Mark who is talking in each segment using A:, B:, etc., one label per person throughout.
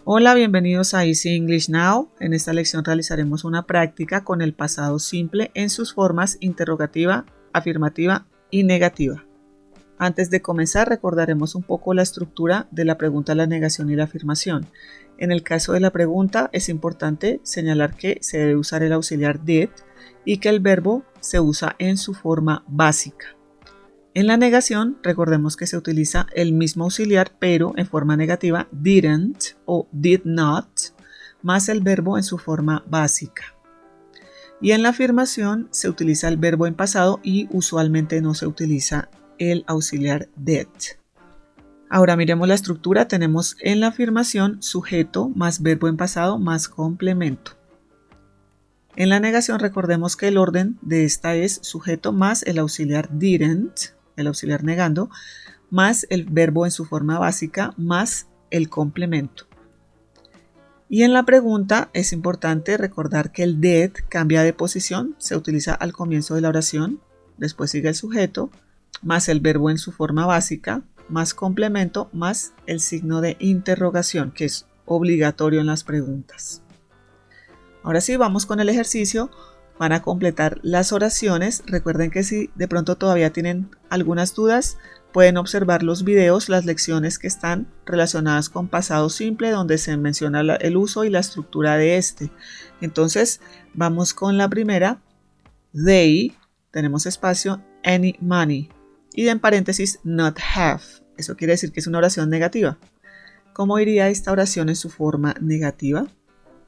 A: Hola, bienvenidos a Easy English Now. En esta lección realizaremos una práctica con el pasado simple en sus formas interrogativa, afirmativa y negativa. Antes de comenzar, recordaremos un poco la estructura de la pregunta, la negación y la afirmación. En el caso de la pregunta, es importante señalar que se debe usar el auxiliar did y que el verbo se usa en su forma básica. En la negación, recordemos que se utiliza el mismo auxiliar, pero en forma negativa, didn't o did not, más el verbo en su forma básica. Y en la afirmación se utiliza el verbo en pasado y usualmente no se utiliza el auxiliar did. Ahora miremos la estructura. Tenemos en la afirmación sujeto más verbo en pasado más complemento. En la negación recordemos que el orden de esta es sujeto más el auxiliar didn't, el auxiliar negando, más el verbo en su forma básica, más el complemento. Y en la pregunta es importante recordar que el did cambia de posición, se utiliza al comienzo de la oración, después sigue el sujeto, más el verbo en su forma básica, más complemento, más el signo de interrogación, que es obligatorio en las preguntas. Ahora sí, vamos con el ejercicio. Van a completar las oraciones. Recuerden que si de pronto todavía tienen algunas dudas, pueden observar los videos, las lecciones que están relacionadas con pasado simple, donde se menciona el uso y la estructura de este. Entonces, vamos con la primera. They, tenemos espacio, any money. Y en paréntesis, not have. Eso quiere decir que es una oración negativa. ¿Cómo iría esta oración en su forma negativa?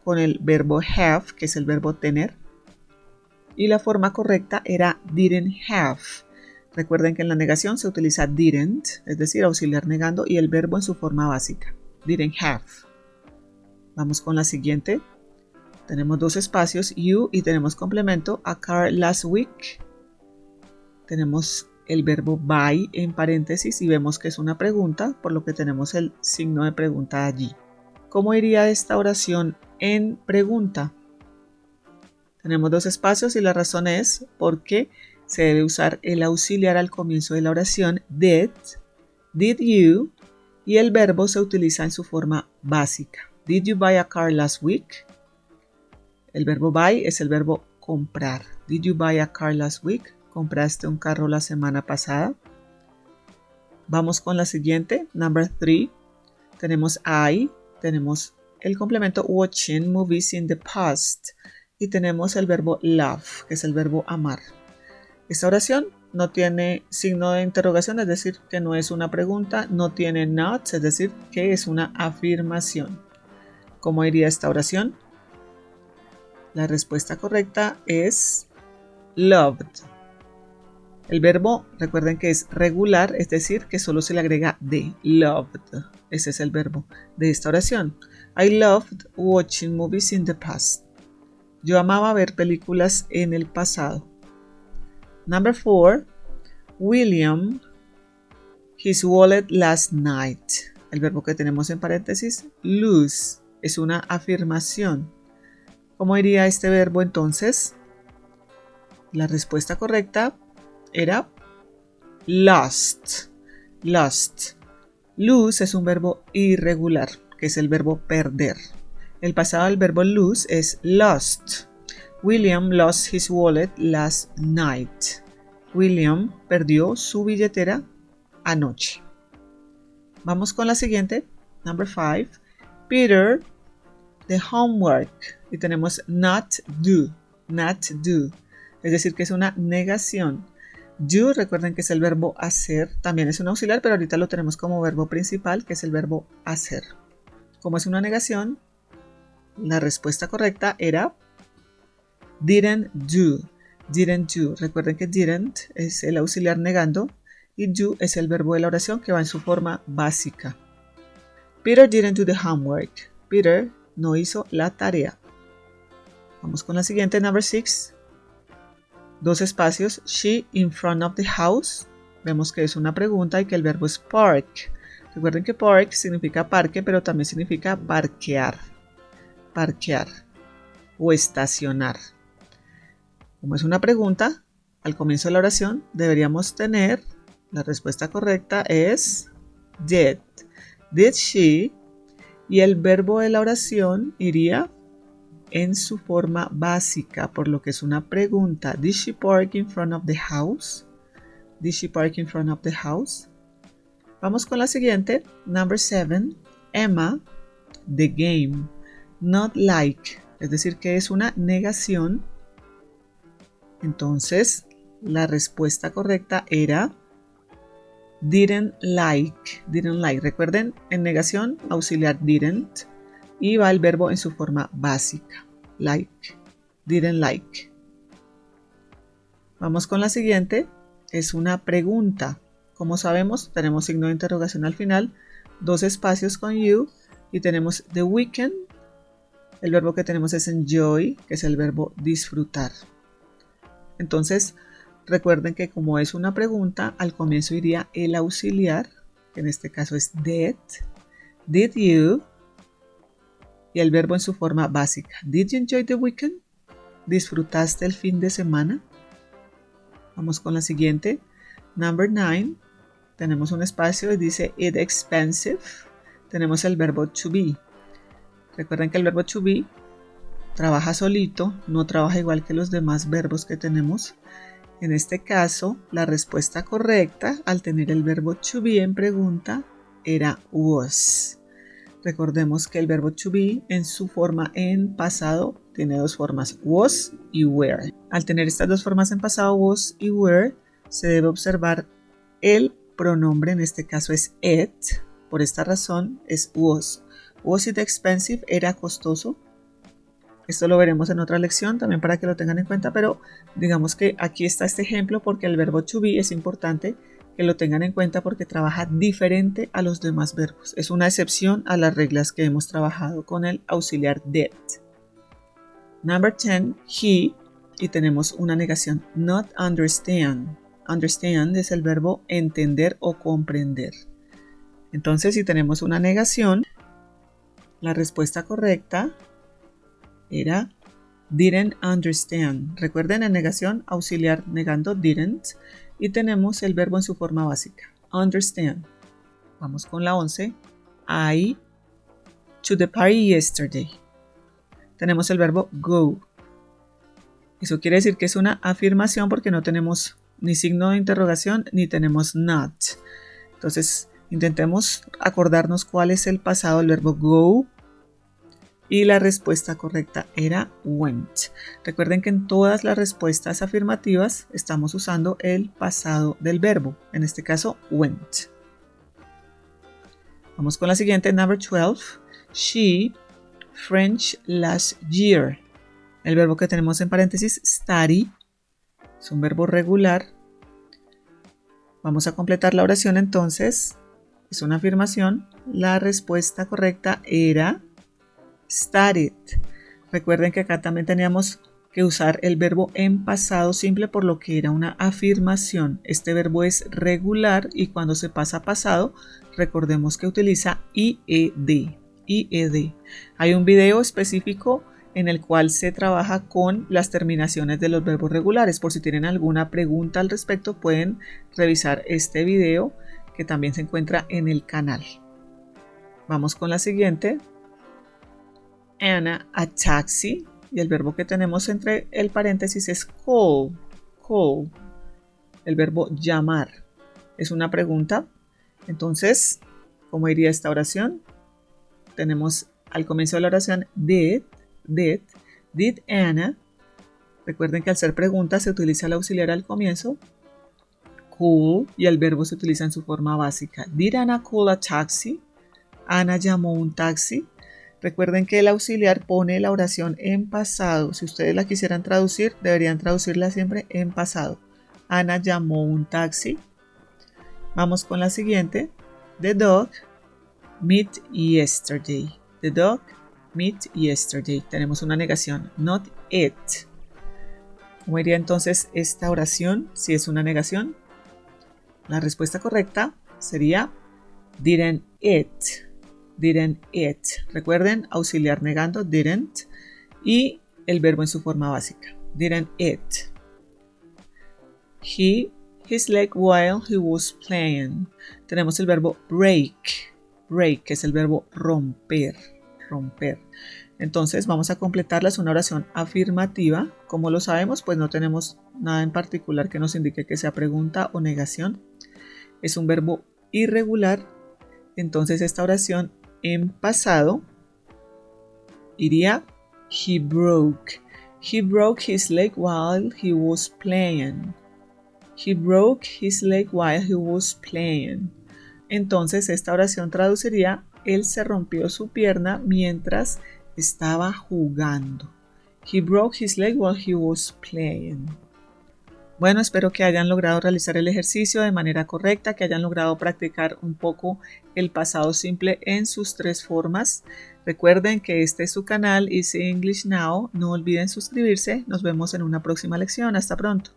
A: Con el verbo have, que es el verbo tener. Y la forma correcta era didn't have. Recuerden que en la negación se utiliza didn't, es decir, auxiliar negando, y el verbo en su forma básica. Didn't have. Vamos con la siguiente. Tenemos dos espacios, you, y tenemos complemento, a car last week. Tenemos el verbo buy en paréntesis y vemos que es una pregunta, por lo que tenemos el signo de pregunta allí. ¿Cómo iría esta oración en pregunta? Tenemos dos espacios y la razón es porque se debe usar el auxiliar al comienzo de la oración, did you, y el verbo se utiliza en su forma básica. Did you buy a car last week? El verbo buy es el verbo comprar. Did you buy a car last week? ¿Compraste un carro la semana pasada? Vamos con la siguiente, number 3. Tenemos I, tenemos el complemento watching movies in the past. Y tenemos el verbo love, que es el verbo amar. Esta oración no tiene signo de interrogación, es decir, que no es una pregunta, no tiene not, es decir, que es una afirmación. ¿Cómo iría esta oración? La respuesta correcta es loved. El verbo, recuerden que es regular, es decir, que solo se le agrega de, loved. Ese es el verbo de esta oración. I loved watching movies in the past. Yo amaba ver películas en el pasado. Number 4. William, his wallet last night. El verbo que tenemos en paréntesis, lose, es una afirmación. ¿Cómo iría este verbo entonces? La respuesta correcta era lost. Lost. Lose es un verbo irregular, que es el verbo perder. El pasado del verbo lose es lost. William lost his wallet last night. William perdió su billetera anoche. Vamos con la siguiente, number 5. Peter, the homework. Y tenemos not do, not do. Es decir, que es una negación. Do, recuerden que es el verbo hacer. También es un auxiliar, pero ahorita lo tenemos como verbo principal, que es el verbo hacer. Como es una negación, la respuesta correcta era didn't do. Didn't do. Recuerden que didn't es el auxiliar negando y do es el verbo de la oración que va en su forma básica. Peter didn't do the homework. Peter no hizo la tarea. Vamos con la siguiente, number 6. Dos espacios. She in front of the house. Vemos que es una pregunta y que el verbo es park. Recuerden que park significa parque, pero también significa parquear. Parquear o estacionar. Como es una pregunta, al comienzo de la oración deberíamos tener, la respuesta correcta es did. Did she? Y el verbo de la oración iría en su forma básica, por lo que es una pregunta. Did she park in front of the house? Did she park in front of the house? Vamos con la siguiente. Number 7. Emma, the game. Not like. Es decir, que es una negación. Entonces, la respuesta correcta era didn't like. Didn't like. Recuerden, en negación, auxiliar didn't. Y va el verbo en su forma básica. Like. Didn't like. Vamos con la siguiente. Es una pregunta. Como sabemos, tenemos signo de interrogación al final, 2 espacios con you y tenemos the weekend. El verbo que tenemos es enjoy, que es el verbo disfrutar. Entonces, recuerden que como es una pregunta, al comienzo iría el auxiliar, que en este caso es did. Did you? Y el verbo en su forma básica. Did you enjoy the weekend? ¿Disfrutaste el fin de semana? Vamos con la siguiente. Number 9. Tenemos un espacio y dice it expensive. Tenemos el verbo to be. Recuerden que el verbo to be trabaja solito, no trabaja igual que los demás verbos que tenemos. En este caso, la respuesta correcta al tener el verbo to be en pregunta era was. Recordemos que el verbo to be en su forma en pasado tiene 2 formas, was y were. Al tener estas 2 formas en pasado, was y were, se debe observar el pronombre, en este caso es it. Por esta razón es was. Was it expensive? ¿Era costoso? Esto lo veremos en otra lección también para que lo tengan en cuenta, pero digamos que aquí está este ejemplo porque el verbo to be es importante que lo tengan en cuenta porque trabaja diferente a los demás verbos. Es una excepción a las reglas que hemos trabajado con el auxiliar did. Number 10, he, y tenemos una negación, not understand. Understand es el verbo entender o comprender. Entonces, si tenemos una negación, la respuesta correcta era didn't understand. Recuerden, en negación, auxiliar negando didn't. Y tenemos el verbo en su forma básica, understand. Vamos con la 11. I to the party yesterday. Tenemos el verbo go. Eso quiere decir que es una afirmación porque no tenemos ni signo de interrogación ni tenemos not. Entonces, intentemos acordarnos cuál es el pasado del verbo go. Y la respuesta correcta era went. Recuerden que en todas las respuestas afirmativas estamos usando el pasado del verbo. En este caso, went. Vamos con la siguiente, number 12. She French last year. El verbo que tenemos en paréntesis, study, es un verbo regular. Vamos a completar la oración entonces. Es una afirmación. La respuesta correcta era studied. Recuerden que acá también teníamos que usar el verbo en pasado simple por lo que era una afirmación. Este verbo es regular y cuando se pasa a pasado, recordemos que utiliza IED. IED. Hay un video específico en el cual se trabaja con las terminaciones de los verbos regulares. Por si tienen alguna pregunta al respecto, pueden revisar este video que también se encuentra en el canal. Vamos con la siguiente. Anna, a taxi. Y el verbo que tenemos entre el paréntesis es call. Call. El verbo llamar. Es una pregunta. Entonces, ¿cómo iría esta oración? Tenemos al comienzo de la oración did Anna. Recuerden que al ser pregunta se utiliza el auxiliar al comienzo. Call. Y el verbo se utiliza en su forma básica. Did Anna call a taxi? Ana llamó un taxi. Recuerden que el auxiliar pone la oración en pasado. Si ustedes la quisieran traducir, deberían traducirla siempre en pasado. Ana llamó un taxi. Vamos con la siguiente. The dog met yesterday. The dog met yesterday. Tenemos una negación. Not it. ¿Cómo iría entonces esta oración si es una negación? La respuesta correcta sería didn't it. Didn't it. Recuerden, auxiliar negando, didn't, y el verbo en su forma básica, didn't it. He his leg while he was playing. Tenemos el verbo break. break, que es el verbo romper, romper. Entonces vamos a completarla, es una oración afirmativa. Como lo sabemos, pues no tenemos nada en particular que nos indique que sea pregunta o negación. Es un verbo irregular. Entonces esta oración en pasado iría he broke. He broke his leg while he was playing. He broke his leg while he was playing. Entonces esta oración traduciría él se rompió su pierna mientras estaba jugando. He broke his leg while he was playing. Bueno, espero que hayan logrado realizar el ejercicio de manera correcta, que hayan logrado practicar un poco el pasado simple en sus 3 formas. Recuerden que este es su canal Easy English Now. No olviden suscribirse. Nos vemos en una próxima lección. Hasta pronto.